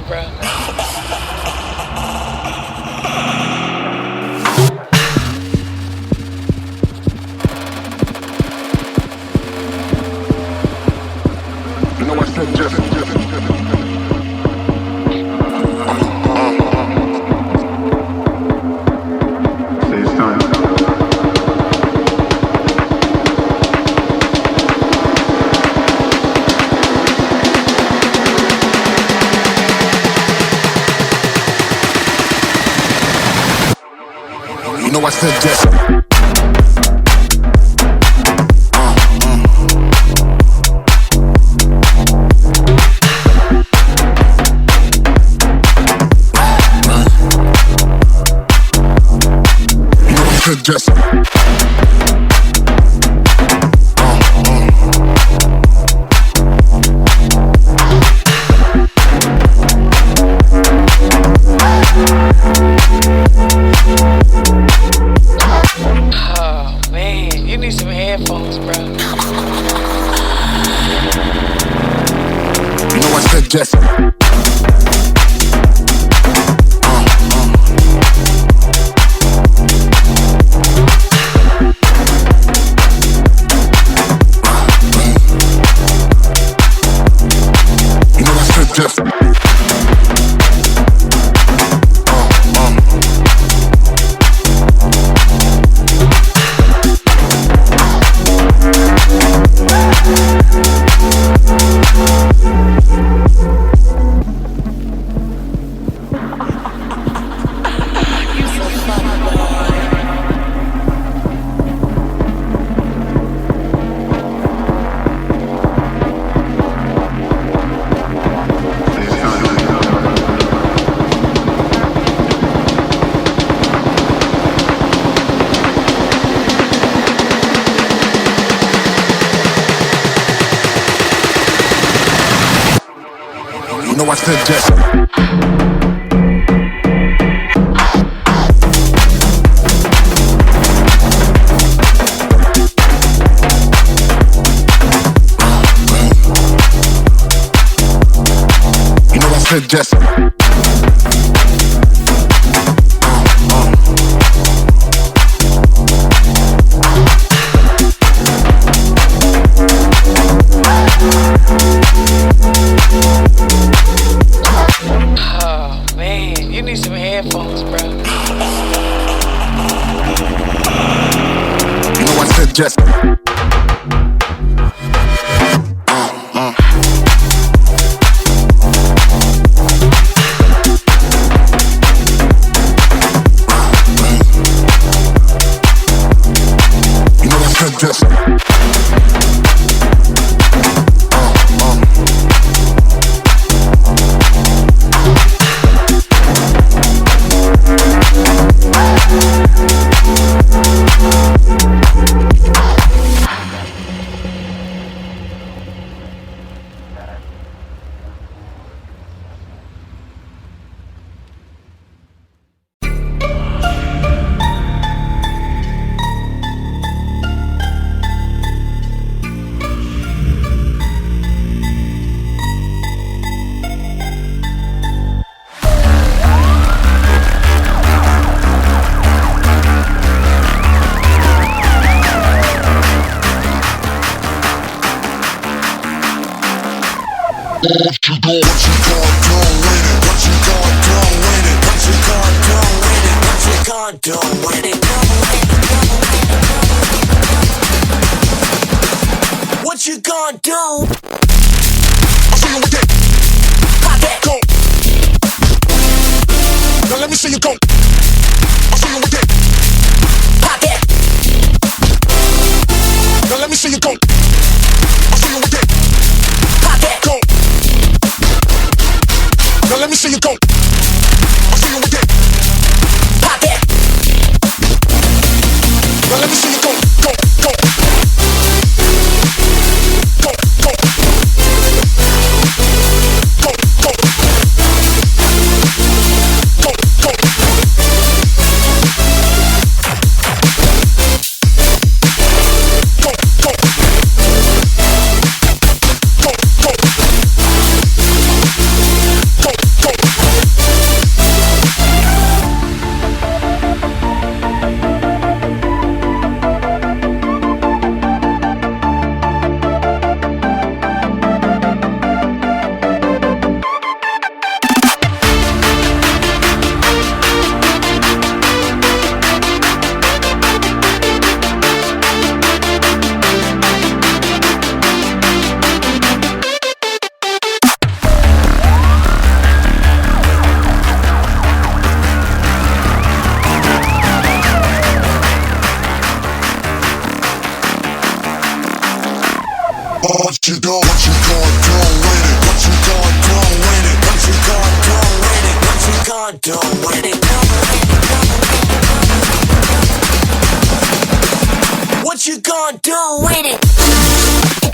bro. You know I said just. Say it's time. You know I said just. Just Oh man, you need some headphones, bro. you know I said just. Just you know I said just. You know I said just. Oh man, you need some headphones, bro. You know I said just. You know I said just. What you gonna do? I'll see you with that. Pop that. Go. Now let me see you go. I'll see you with that. Pop that. Now let me see you go. I'll see you with that. Pop that. Go. Now let me see you go. I'll see you with that. Pop that. Now let me see you go. Go. Go. Go. Go. Go. Go. Go. Go. Go. Go. Go. Go. What you gonna do with it? What you gonna do with it? What you gonna do with it? What you gonna do with it? What you gonna do with it?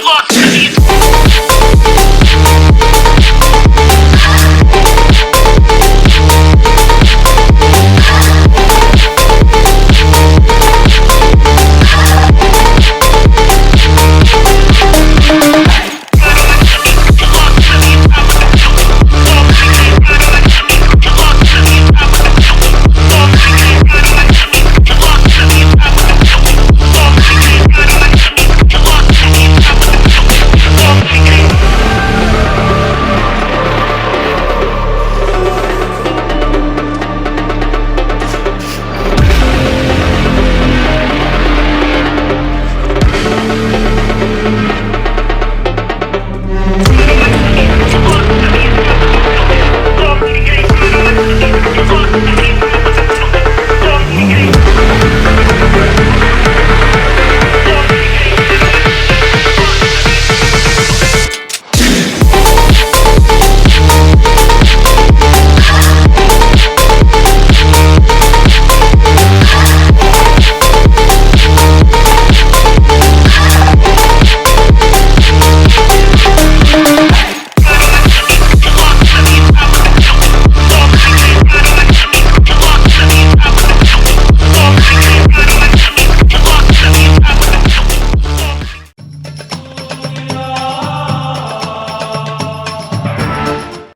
Lost.